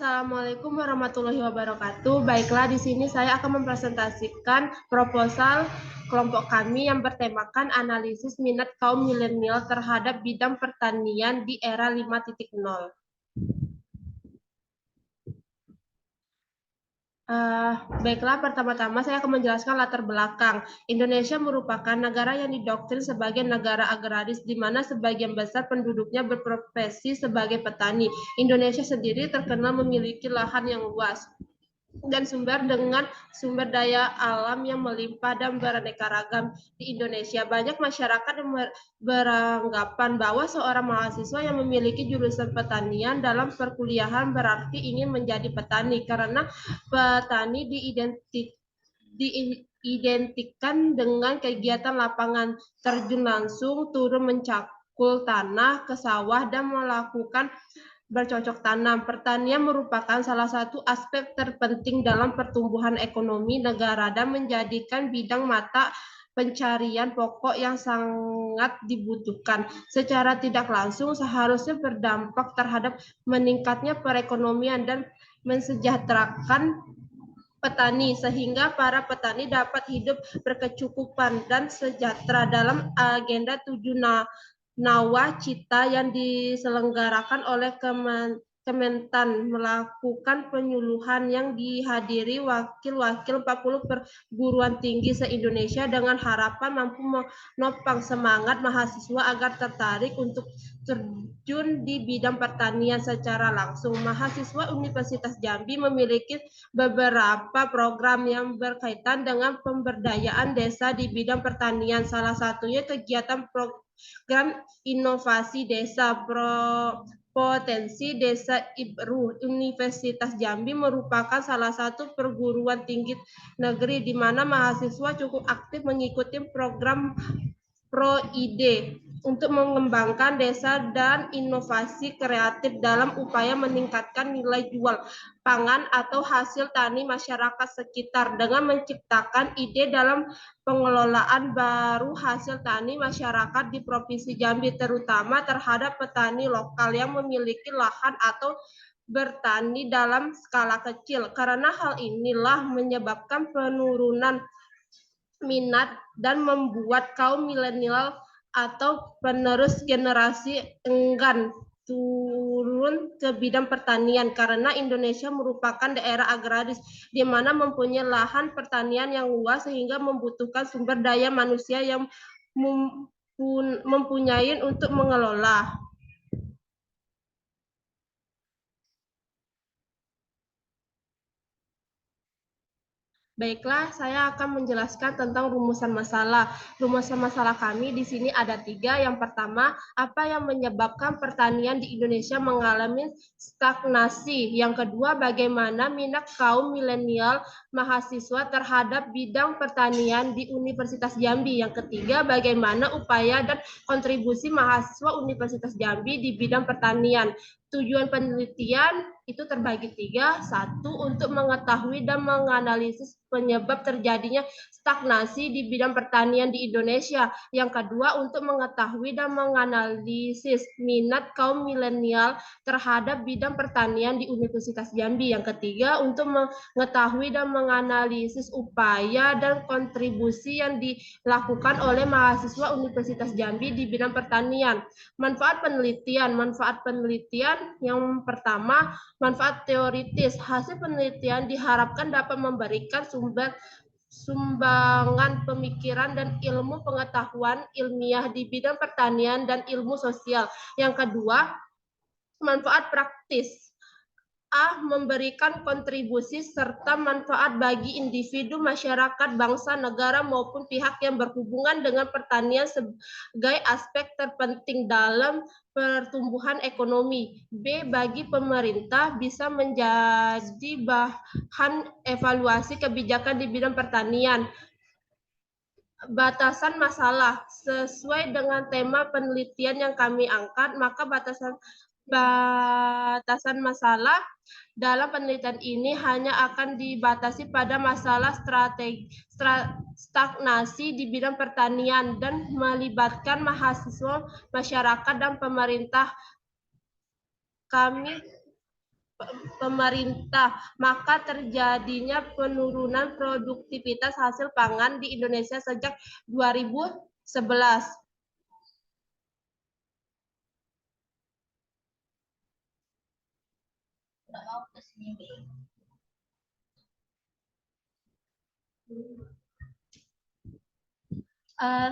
Assalamualaikum warahmatullahi wabarakatuh. Baiklah, di sini saya akan mempresentasikan proposal kelompok kami yang bertemakan analisis minat kaum milenial terhadap bidang pertanian di era 5.0. Baiklah, pertama-tama saya akan menjelaskan latar belakang. Indonesia merupakan negara yang didoktrin sebagai negara agraris, di mana sebagian besar penduduknya berprofesi sebagai petani. Indonesia sendiri terkenal memiliki lahan yang luas dan sumber daya alam yang melimpah dan beraneka ragam. Di Indonesia banyak masyarakat yang beranggapan bahwa seorang mahasiswa yang memiliki jurusan pertanian dalam perkuliahan berarti ingin menjadi petani, karena petani diidentikan dengan kegiatan lapangan terjun langsung, turun mencakul tanah ke sawah dan melakukan bercocok tanam. Pertanian merupakan salah satu aspek terpenting dalam pertumbuhan ekonomi negara dan menjadikan bidang mata pencarian pokok yang sangat dibutuhkan. Secara tidak langsung seharusnya berdampak terhadap meningkatnya perekonomian dan mensejahterakan petani, sehingga para petani dapat hidup berkecukupan dan sejahtera. Dalam agenda 7 nawacita yang diselenggarakan oleh Kementan melakukan penyuluhan yang dihadiri wakil-wakil 40 perguruan tinggi se-Indonesia dengan harapan mampu menopang semangat mahasiswa agar tertarik untuk terjun di bidang pertanian secara langsung. Mahasiswa Universitas Jambi memiliki beberapa program yang berkaitan dengan pemberdayaan desa di bidang pertanian. Salah satunya kegiatan program inovasi desa Potensi Desa Ibru. Universitas Jambi merupakan salah satu perguruan tinggi negeri di mana mahasiswa cukup aktif mengikuti program ProID untuk mengembangkan desa dan inovasi kreatif dalam upaya meningkatkan nilai jual pangan atau hasil tani masyarakat sekitar dengan menciptakan ide dalam pengelolaan baru hasil tani masyarakat di Provinsi Jambi, terutama terhadap petani lokal yang memiliki lahan atau bertani dalam skala kecil. Karena hal inilah menyebabkan penurunan minat dan membuat kaum milenial atau penerus generasi enggan turun ke bidang pertanian, karena Indonesia merupakan daerah agraris di mana mempunyai lahan pertanian yang luas sehingga membutuhkan sumber daya manusia yang mempunyai untuk mengelola. Baiklah, saya akan menjelaskan tentang rumusan masalah. Rumusan masalah kami di sini ada 3. Yang pertama, apa yang menyebabkan pertanian di Indonesia mengalami stagnasi? Yang kedua, bagaimana minat kaum milenial mahasiswa terhadap bidang pertanian di Universitas Jambi? Yang ketiga, bagaimana upaya dan kontribusi mahasiswa Universitas Jambi di bidang pertanian? Tujuan penelitian itu terbagi 3. 1, untuk mengetahui dan menganalisis penyebab terjadinya stagnasi di bidang pertanian di Indonesia. Yang kedua, untuk mengetahui dan menganalisis minat kaum milenial terhadap bidang pertanian di Universitas Jambi. Yang ketiga, untuk mengetahui dan menganalisis upaya dan kontribusi yang dilakukan oleh mahasiswa Universitas Jambi di bidang pertanian. Manfaat penelitian yang pertama, manfaat teoritis. Hasil penelitian diharapkan dapat memberikan sumbangan pemikiran dan ilmu pengetahuan ilmiah di bidang pertanian dan ilmu sosial. Yang kedua, manfaat praktis. Memberikan kontribusi serta manfaat bagi individu, masyarakat, bangsa, negara, maupun pihak yang berhubungan dengan pertanian sebagai aspek terpenting dalam pertumbuhan ekonomi. B, bagi pemerintah bisa menjadi bahan evaluasi kebijakan di bidang pertanian. Batasan masalah. Sesuai dengan tema penelitian yang kami angkat, maka batasan masalah dalam penelitian ini hanya akan dibatasi pada masalah stagnasi di bidang pertanian dan melibatkan mahasiswa, masyarakat, dan pemerintah. pemerintah, maka terjadinya penurunan produktivitas hasil pangan di Indonesia sejak 2011.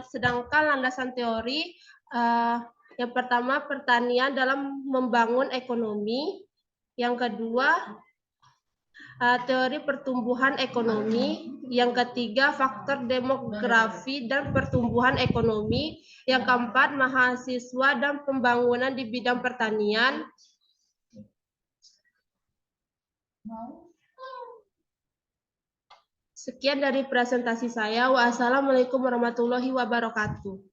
Sedangkan landasan teori yang pertama pertanian dalam membangun ekonomi, yang kedua teori pertumbuhan ekonomi, yang ketiga faktor demografi dan pertumbuhan ekonomi, yang keempat mahasiswa dan pembangunan di bidang pertanian. Sekian dari presentasi saya. Wassalamualaikum warahmatullahi wabarakatuh.